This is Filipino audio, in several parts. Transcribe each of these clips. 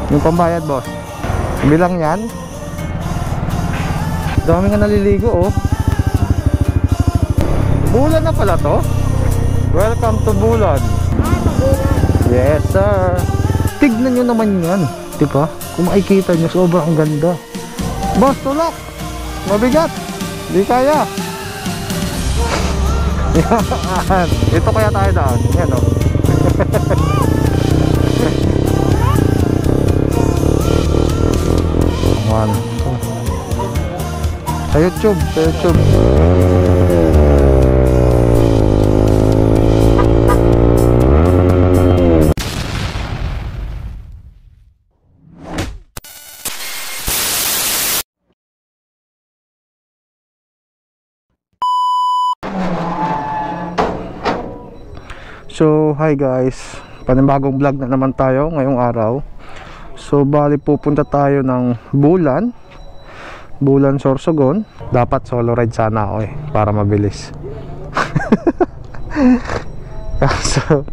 Yung pambayad, boss. Bilang yan. Dami nga naliligo, oh. Bulan na pala to. Welcome to Bulan. Yes, sir. Tignan nyo naman yan, diba? Kung makikita nyo, sobrang ganda. Boss, tulak. Mabigat. Di kaya. Yan. Ito kaya tayo daan. Yan, oh. Sa YouTube, sa YouTube. So, hi guys. Panibagong vlog na naman tayo ngayong araw. So, bali pupunta tayo ng Bulan, Sorsogon. Dapat solo ride sana ako para mabilis. So,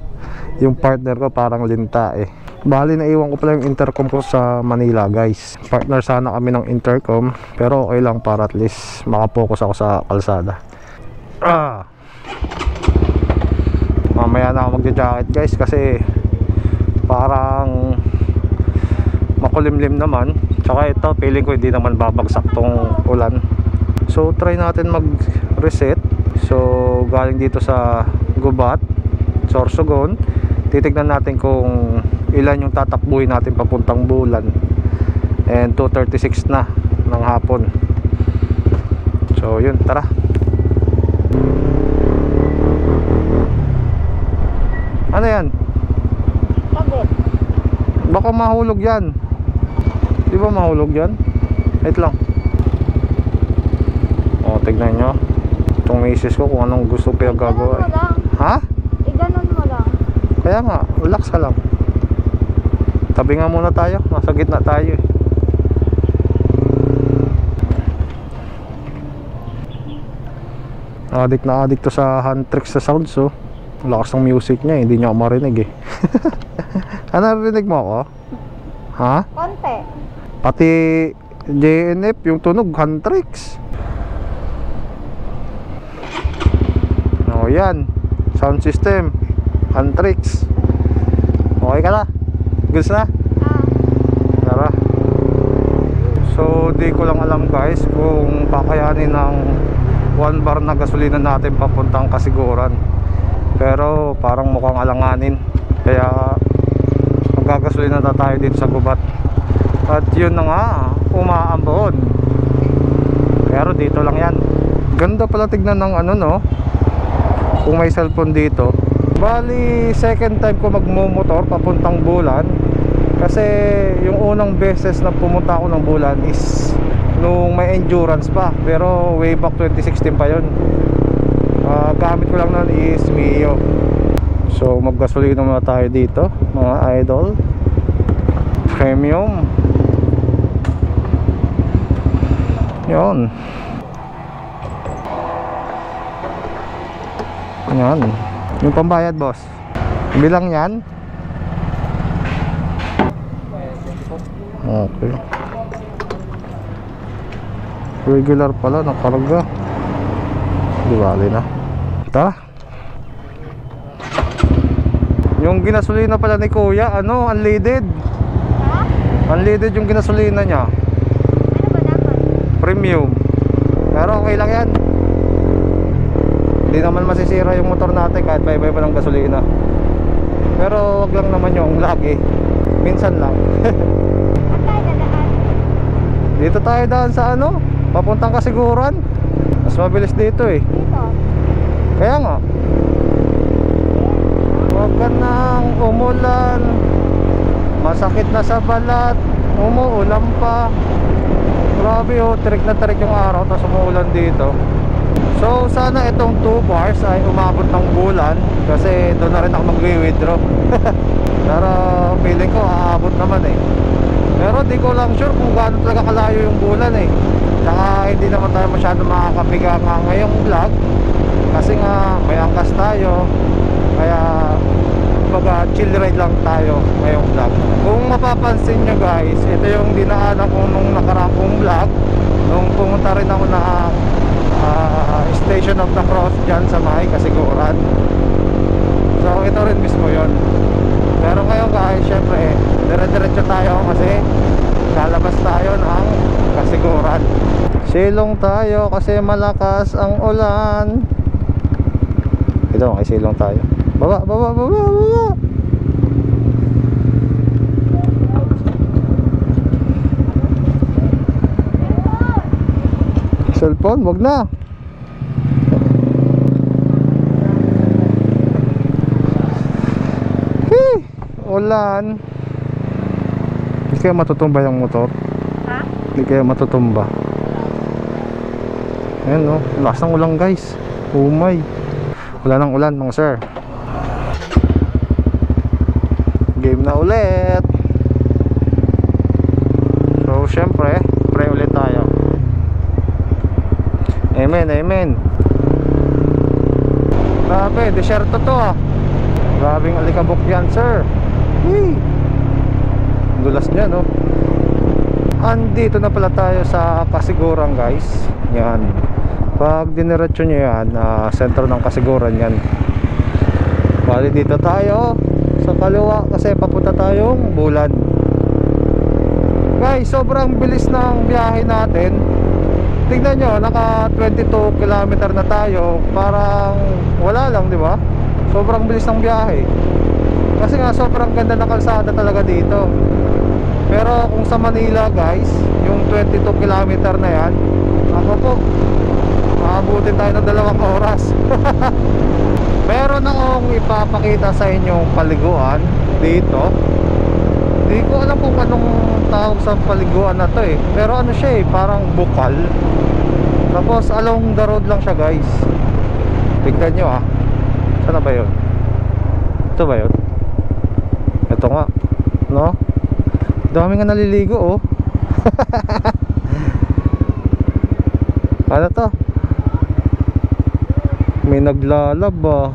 yung partner ko parang linta Bali naiwan ko pala yung intercom ko sa Manila, guys. Partner sana kami ng intercom, pero okay lang para at least makapokus ako sa kalsada. Mamaya na ako magja-jacket, guys, kasi parang makulimlim naman. Tsaka ito, feeling ko hindi naman babagsak tong ulan. So try natin mag-reset. So galing dito sa Gubat, Sorsogon, titignan natin kung ilan yung tatakbuhin natin papuntang Bulan. And 2:36 na ng hapon. So yun, tara. Ano yan? Pagod. Baka mahulog yan. Di ba mahulog yan? Wait lang. O, tignan nyo. Itong misis ko kung anong gusto pa yung gagawa. Ha? Iganon mo lang. Kaya nga, relax ka lang. Tabi nga muna tayo. Nasa gitna tayo Addict na addict to sa Huntrix sa sounds, oh. Lakas ng music niya, hindi niya ako marinig Ano, narinig mo ako? Ha? Konti. Pati JNF, yung tunog, Huntrix. O yan, sound system, Huntrix. Okay ka na? Goods na? Tara. So, di ko lang alam, guys, kung kakayanin ng 1 bar na gasolina natin papuntang Kasiguran. Pero parang mukhang alanganin. Kaya magagasolina na tayo dito sa Gubat. At yun na nga, umaambon. Pero dito lang yan. Ganda pala tignan ng ano, no? Kung may cellphone dito. Bali, second time ko magmumotor papuntang Bulan. Kasi yung unang beses na pumunta ako ng Bulan is nung may endurance pa. Pero way back 2016 pa yun. Gamit ko lang nun is Mio. So maggasolina muna tayo dito, mga idol. Premium. Yun. Yan. Yung pambayad, boss. Bilang yan. Okay. Regular pala, nakarga. Di bali na. Tara. Yung ginasolina pala ni kuya, ano, unleaded. Ha? Unleaded yung ginasolina niya. Ano ba dapat? Premium. Pero okay lang yan. Hindi naman masisira yung motor natin kahit bye-bye pa ng gasolina. Pero wag lang naman yung lagi. Minsan lang. Saan tayo dadaan? Dito tayo daan sa ano, papuntang Kasiguran. Mas mabilis dito Dito. Kaya nga. Huwag ka nang umulan. Masakit na sa balat. Umuulan pa. Grabe, oh, tirik na tirik yung araw, tapos umuulan dito. So sana itong 2 bars ay umabot ng Bulan, kasi doon na rin ako mag-withdraw. Pero feeling ko aabot naman Pero di ko lang sure kung gaano talaga kalayo yung Bulan Saka hindi naman tayo masyado makakapiga nga ngayong vlog, kasi nga may angkas tayo. Kaya kumbaga chill ride lang tayo ngayong vlog. Kung mapapansin nyo guys, ito yung dinaanan ko nung nakaraang vlog, nung pumunta rin ako na Station of the Cross dyan sa may Kasiguran. So ito rin mismo yon. Pero ngayon guys, syempre dire-diretso tayo kasi lalabas tayo ng Kasiguran. Silong tayo kasi malakas ang ulan. Ito, may silong tayo. Baba. Cellphone, wag na. Ulan. Hindi kaya matutumba yung motor? Ha? Hindi kaya matutumba. Ayan o, lakas ng ulan guys. Oh my. Wala nang ulan mga sir. Game na ulit. So syempre, pray ulit tayo. Amen. Grabe, desierto to ah. Grabing alikabok yan sir. Dulas niya no. Andito na pala tayo sa Kasiguran guys. Yan. Pag diniretso nyo yan, sentro ng Kasiguran yan. Bali dito tayo sa kaliwa kasi papunta tayong Bulan. Guys, sobrang bilis ng biyahe natin. Tignan nyo, naka 22 km na tayo. Parang wala lang, di ba? Sobrang bilis ng biyahe. Kasi nga sobrang ganda ng kalsada talaga dito. Pero kung sa Manila guys, yung 22 km na yan, ako po, maabutin tayo ng 2 oras. Meron akong ipapakita sa inyong paliguan dito. Hindi ko alam kung anong tawag sa paliguan na to eh. Pero ano siya eh, parang bukal. Tapos along the road lang siya guys. Tignan nyo ah. Saan ba yun? Ito ba yun? Ito nga. No? Dami nga naliligo oh. Ano to? May naglalaba.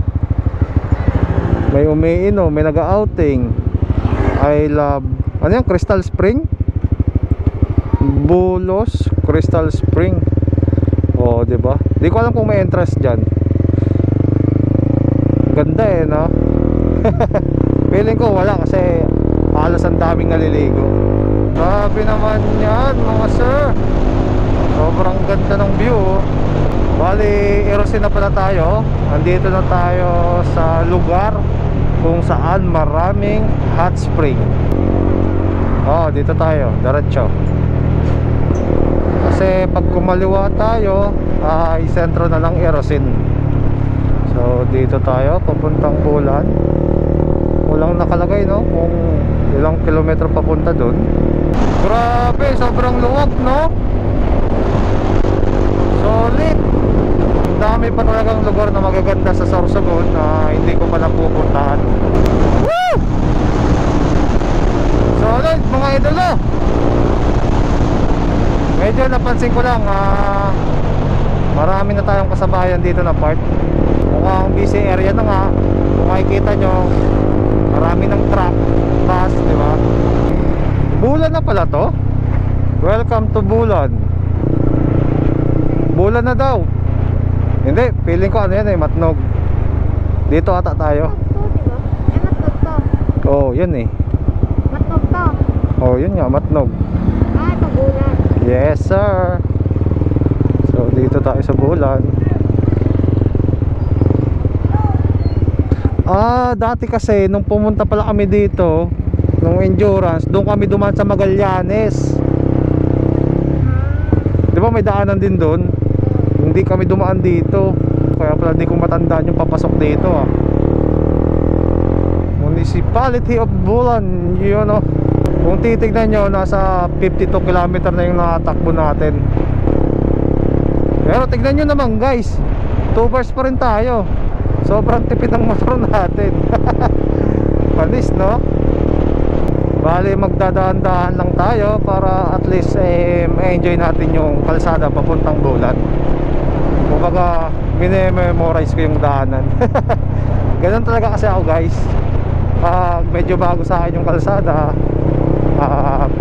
May umiinom, may nag-outing. I love, ano yan? Crystal Spring? Bulos Crystal Spring. Oh, di ba? Di ko alam kung may entrance diyan. Ganda eh, no? Feeling ko wala kasi halos ang daming naliligo. Grabe naman yan, mga sir. Sobrang ganda ng view oh. Bali, Erosin na pala tayo. Andito na tayo sa lugar kung saan maraming hot spring. Oh, dito tayo, diretso. Kasi pag kumaliwa tayo, ay sentro na ng Erosin. So, dito tayo, papuntang Bulan. Walang nakalagay, no? Kung ilang kilometro papunta dun. Grabe, sobrang luwag, no? Solid. Dami pa talagang lugar na magaganda sa Sorsogon na hindi ko pa napupuntahan. Woo! Solid mga idolo. Medyo napansin ko lang marami na tayong kasabayan dito na part. Mukhang busy area na nga. Kung makikita nyo, marami ng truck, bus, di ba? Bulan na pala to. Welcome to Bulan. Bulan na daw. Hindi, feeling ko ano yan eh, Matnog. Dito ata tayo. Matnog to, diba? Matnog to. Oh, yan eh. Matnog to. Oh, yun nga, Matnog. Ito Bulan. Yes, sir. So, dito tayo sa Bulan. Dati kasi, nung pumunta pala kami dito, nung endurance, doon kami dumaan sa Magallanes. Di ba may daanan din doon? Hindi kami dumaan dito. Kaya pala di ko matandaan yung papasok dito Municipality of Bulan. Yun o. Kung titignan nyo, nasa 52 km na yung nakatakbo natin. Pero tignan nyo naman guys, 2 bars pa rin tayo. Sobrang tipid ng motor natin. Panis no? Bali magdadaan-daan lang tayo para at least ma-enjoy natin yung kalsada papuntang Bulan. Kumbaga, mini-memorize ko yung daanan. Ganun talaga kasi ako guys. medyo bago sa akin yung kalsada,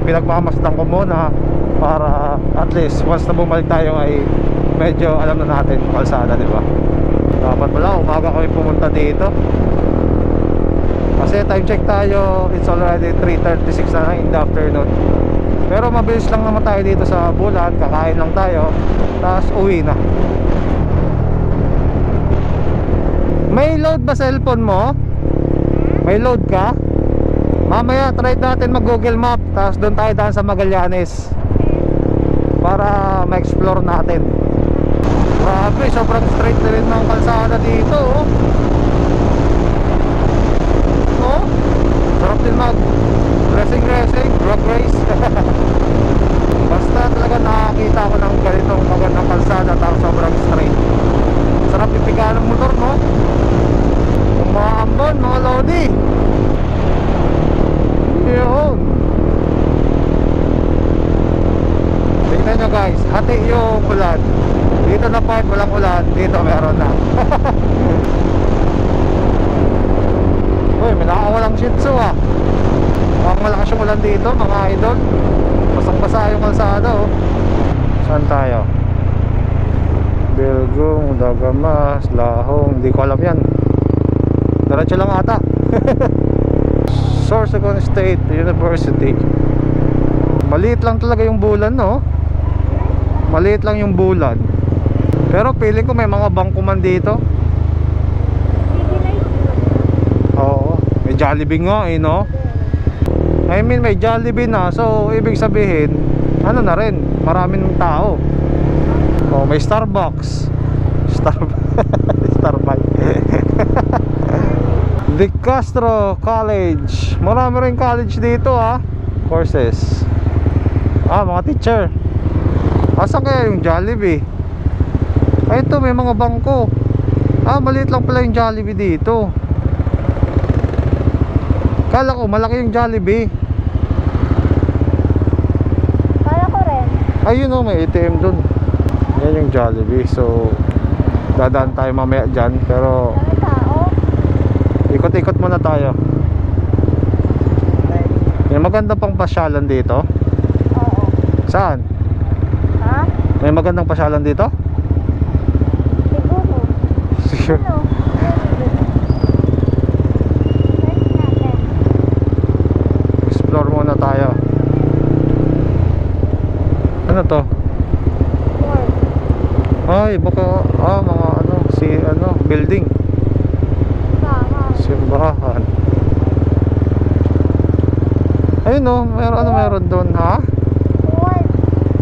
pinagmamasdan ko muna para at least once na bumalik tayo ay medyo alam na natin yung kalsada, di ba? Dapat pala umaga kami pumunta dito kasi time check tayo, it's already 3:36 na in the afternoon. Pero mabilis lang naman tayo dito sa Bulan, kakain lang tayo tapos uwi na. May load ba cellphone mo? May load ka? Mamaya try natin mag Google Map, tapos doon tayo daan sa Magallanes para ma-explore natin. Grabe, sobrang straight na rin ng kalsada dito, oh. Oh, sarap din mag racing, rock race. Basta talaga nakakita ko ng ganitong magandang kalsada tapos sobrang straight. Sarap ipiga ng motor, no? Umaambon mga lodi. Yun. Tingnan nyo guys, hati yung ulan. Dito na part walang ulan, dito meron na. Uy, may nakakawalang shih tzu ah. Mukhang malakas yung ulan dito mga idol. Basang basa yung kalsada, oh. Saan tayo? Belgong, Dagamas, Lahong, hindi ko alam yan. Diretso lang ata. Sorsogon State University. Maliit lang talaga yung Bulan, no? Maliit lang yung Bulan. Pero feeling ko may mga bangko man dito. Oo, may Jollibee nga eh, no? I mean may Jollibee na, so ibig sabihin ano na rin, maraming tao. Oh, may Starbucks. Starbucks. De Castro College. Marami rin college dito ah. Courses. Mga teacher. Asan kaya yung Jollibee? Ay, ito may mga bangko. Maliit lang pala yung Jollibee dito. Kala ko malaki yung Jollibee. Kaya ko rin. Ayun oh, may ATM dun. Yan yung Jollibee. So dadaan tayo mamaya dyan. Pero Dami tao. ikot-ikot muna tayo. May maganda pang pasyalan dito. Oo. Saan? Ha? May magandang pasyalan dito? Siguro. Ano? Search natin. Explore muna tayo. Ano to? Work. Ay, baka mga building. Tama. Simbahan. Ayun oh, meron doon, ha? Work.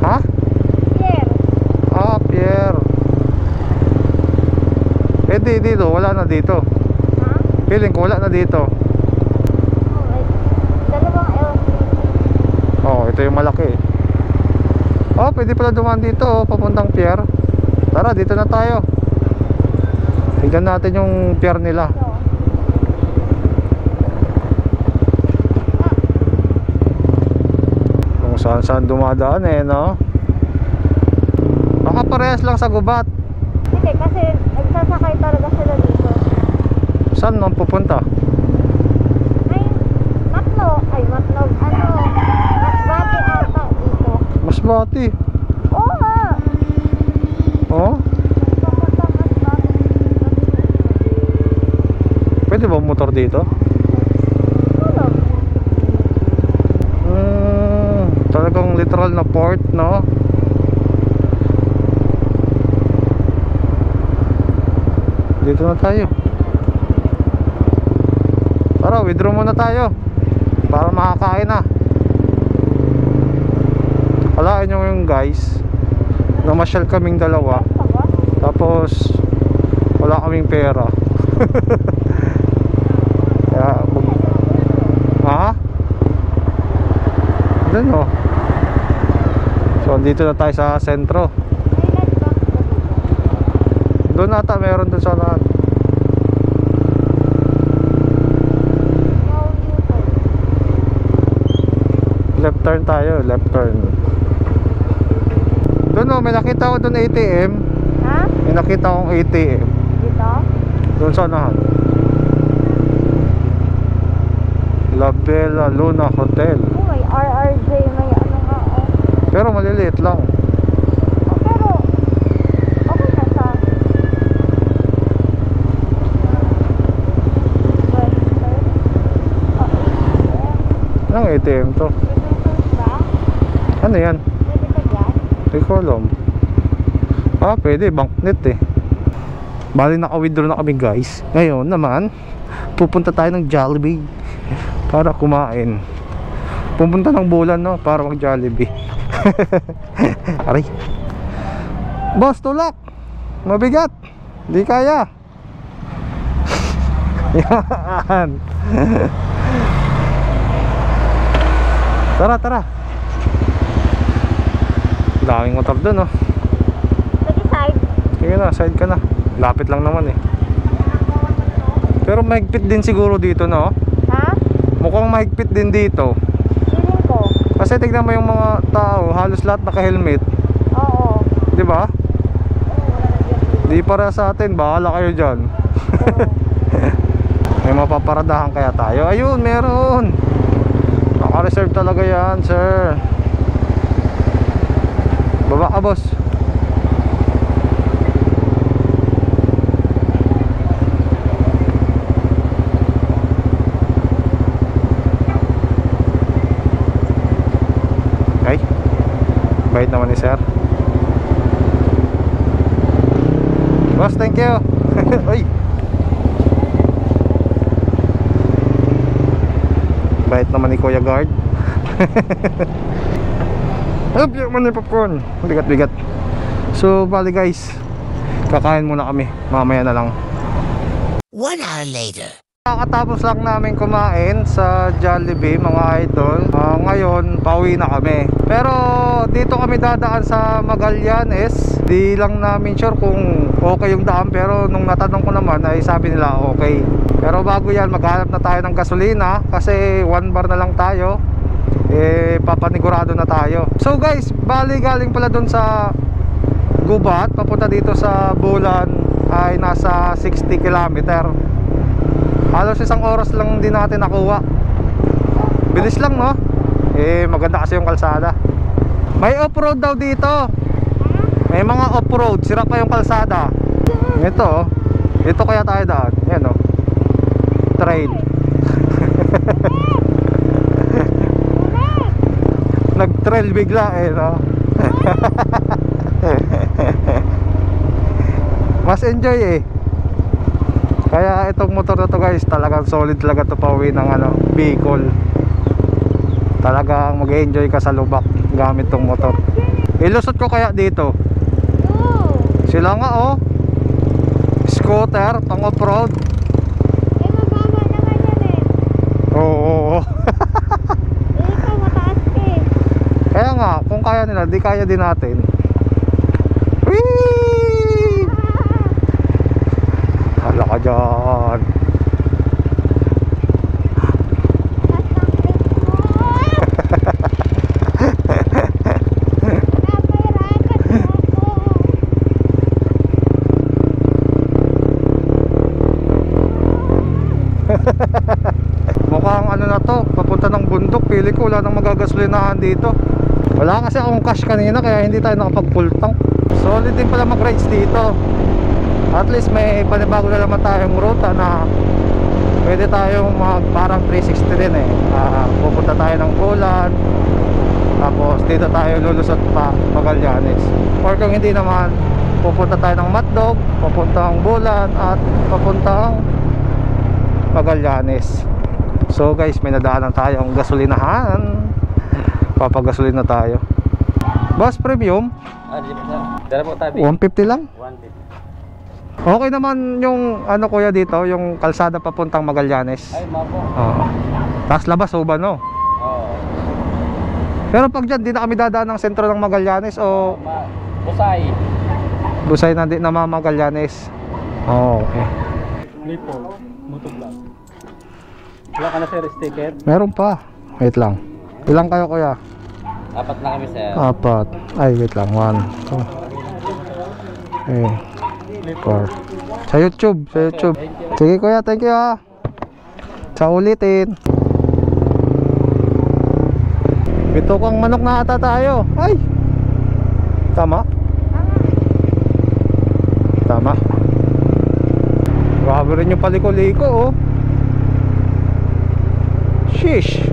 Ha? Pierre. Pier. Dito, wala na dito. Ha? Feeling ko wala na dito. Okay. Dalawang L. Oh, ito yung malaki. Pwede pala dumaan dito, oh, papuntang pier. Tara, dito na tayo. Tignan natin yung pier nila. Kung saan dumadaan eh, no? Baka parehas lang sa gubat. Hindi, kasi nagsasakay talaga sila dito. Saan nang pupunta? May Matnog. Masbate ata dito. Masbate. Oo nga. Oh? Papuntang Masbate. Pwede ba motor dito? Ano? Talagang literal na port, no? Dito na tayo. Tara, withdraw muna tayo para makakain na. Alain nyo yung guys, namasyal kaming dalawa, tapos wala kaming pera. Kaya doon oh. So dito na tayo sa sentro. Doon ata meron doon sa lahat. Left turn tayo, left turn. Doon oh, may nakita ko doon ATM. Ha? May nakita akong ATM. Dito? Doon sa unahan. La Bella Luna Hotel. Oh, may RRJ, may ano nga, oh. Pero maliliit lang. Oh, pero, okay na siya. Western. Oh, ATM. Anong ATM to? Bluetooth ba? Ano yan? Pwede ka dyan? Hindi ko alam. Pwede, banknet eh. Bali naka-withdraw na kami guys. Ngayon naman, pupunta tayo ng Jollibee para kumain. Pupunta ng Bulan, no, para mag Jollibee. Aray. Boss, tulak. Mabigat. Di kaya. Yan. Tara, tara. Daming motor dun, oh. Sige, side. Sige na, side ka na. Lapit lang naman eh. Pero mahigpit din siguro dito, no? Ha? Mukhang mahigpit din dito. Feeling ko. Kasi tignan mo yung mga tao, halos lahat naka-helmet. Oo. Di ba? Di para sa atin, bahala kayo dyan. May mapaparadahan kaya tayo. Ayun, meron. Naka-reserve talaga yan, sir. Baba ka, boss. Okay. Bait naman ni sir. Boss, thank you. Uy. Bait naman ni Kuya Guard. Help, yung man yung popcorn. Bigat-bigat. So, bali guys, kakain muna kami. Mamaya na lang. 1 hour later. Kakatapos lang namin kumain sa Jollibee, mga idol. Ngayon, pauwi na kami. Pero dito kami dadaan sa Magallanes. Di lang namin sure kung okay yung daan, pero nung natanong ko naman ay sabi nila okay. Pero bago yan, maghanap na tayo ng gasolina kasi 1 bar na lang tayo. Papanigurado na tayo. So guys, bali galing pala dun sa Gubat papunta dito sa Bulan ay nasa 60 kilometer. Halos 1 oras lang din natin nakuha. Bilis lang, no? Maganda kasi yung kalsada. May off-road daw dito. May mga off-road, sira pa yung kalsada. Ito, oh. Dito kaya tayo daan. Yan, oh. Trail. Nag-trail bigla no? Mas enjoy Kaya itong motor na to guys, talagang solid talaga to pauwi ng Bicol. Talagang mag-enjoy ka sa lubak gamit tong motor. Ilusot ko kaya dito. Sila nga, oh. Scooter, pang off-road. Mababa naman yan Oo. Ikaw, mataas ka Kaya nga, kung kaya nila, di kaya din natin. Whee! Hala ka dyan. Mukhang na to, papunta ng bundok. Pili ko wala nang magagasolinahan dito. Wala kasi akong cash kanina, kaya hindi tayo nakapag full tank. Solid din pala mag rides dito. At least may panibago na naman tayong ruta na pwede tayong parang 360 din pupunta tayo ng Bulan, tapos dito tayo lulusot pa Magallanes. Or kung hindi naman, pupunta tayo ng Matdog, papuntang Bulan at papuntang Magallanes. So guys, may nadaanan tayong gasolinahan. Papagasolina tayo. Bus premium Dala po tabi. 150 lang. 150. Okay naman yung kuya dito, yung kalsada papuntang Magallanes. Ay, mapo. Tapos labas Uban, no? Oo. Pero pag dyan, di na kami dadaan ng sentro ng Magallanes o Busay. Busay na di na Magallanes. Okay. Lipo. Motovlog. Wala ka na sir sticker? Meron pa. Wait lang. Ilang kayo kuya? 4 na kami sir. 4. Ay, wait lang. 1, 2, 4. Sa YouTube. Sa YouTube. Sige kuya, thank you ha. Sa ulitin. Bitokang manok na ata tayo. Ay! Tama? Tama. Grabe rin yung paliko-liko, oh. Sheesh.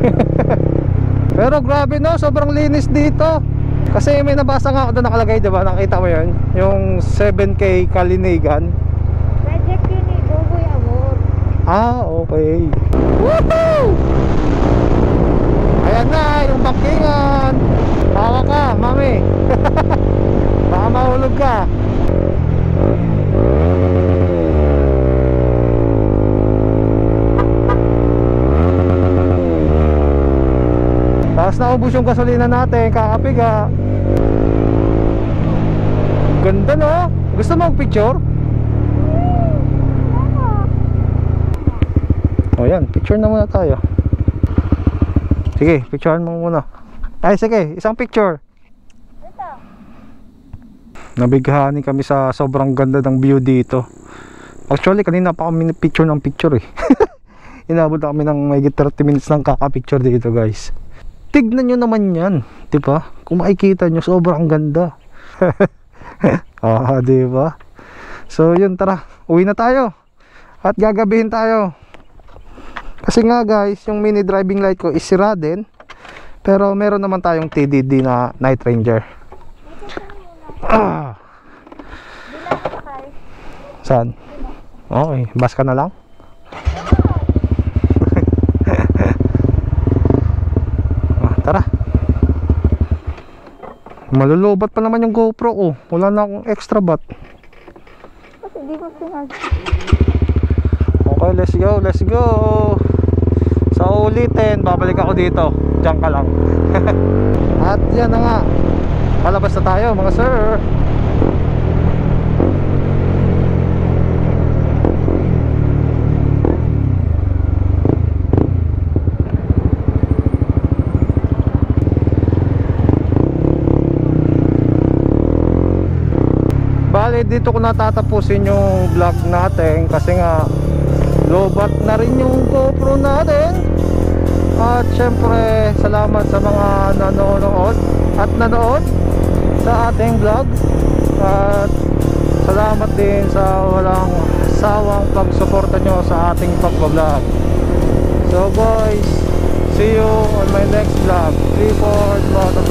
Pero grabe, no, sobrang linis dito. Kasi may nabasa nga ako doon nakalagay, diba? Nakita mo yun? Yung 7K Kalinigan. Project yun eh, Buboy Amor. Ah, okay. Woohoo! Ayan na, yung bangkingan. Tawa ka, mami. Baka mahulog ka. Tapos naubos yung gasolina natin, kakapiga. Ganda, no? Gusto mo mag-picture? O yan, picture na muna tayo. Sige, picturean mo muna. Ay, sige, isang picture. Ito. Nabighani kami sa sobrang ganda ng view dito. Actually, kanina pa kami picture ng picture eh. Inabot na kami ng may 30 minutes ng kaka-picture dito, guys. Tignan nyo naman yan, diba? Kung makikita nyo, sobrang ganda. Diba? So yun, tara, uwi na tayo. At gagabihin tayo. Kasi nga guys, yung mini driving light ko is sira din. Pero meron naman tayong TDD na Night Ranger. Saan? Okay, bus ka na lang. Tara. Malulubat pa naman yung GoPro ko. Wala na akong extra bat. Kasi hindi ko sinag. Okay, let's go, let's go. Sa ulitin, babalik ako dito. Diyan ka lang. At yan na nga, palabas na tayo mga sir. Bali, dito ko natatapusin yung vlog natin kasi nga lobat na rin yung GoPro natin. At syempre, salamat sa mga nanonood at nanood sa ating vlog. At salamat din sa walang sawang pagsuporta nyo sa ating pagbablog. So guys, see you on my next vlog. Clifford Moto